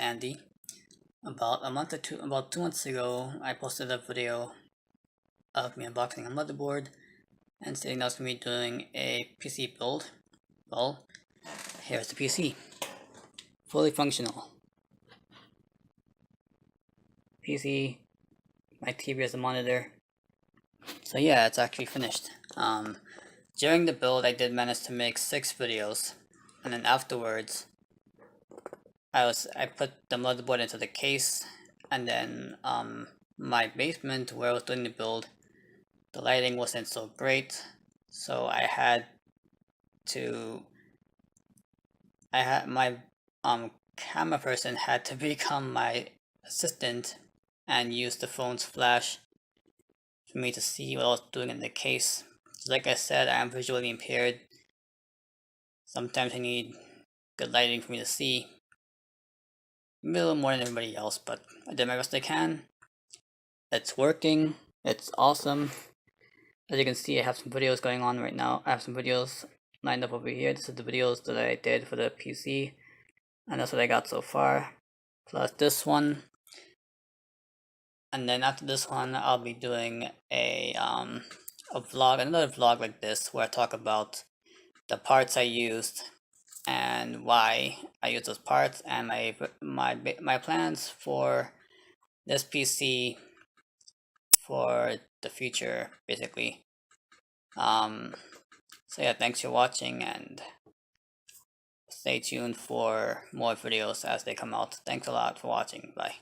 Andy. About 2 months ago, I posted a video of me unboxing a motherboard and saying that I was going to be doing a PC build. Well, here's the PC. Fully functional. PC, my TV as a monitor. So yeah, it's actually finished. During the build, I did manage to make 6 videos, and then afterwards, I put the motherboard into the case, and then my basement where I was doing the build, the lighting wasn't so great, so I had my camera person had to become my assistant and use the phone's flash for me to see what I was doing in the case. So like I said, I am visually impaired. Sometimes I need good lighting for me to see. A little more than everybody else, but I did my best I can. It's working. It's awesome. As you can see, I have some videos going on right now. I have some videos lined up over here. This is the videos that I did for the PC, and that's what I got so far. Plus this one, and then after this one, I'll be doing another vlog like this, where I talk about the parts I used and why I use those parts, and my plans for this PC for the future, basically. So yeah, thanks for watching, and stay tuned for more videos as they come out. Thanks a lot for watching. Bye.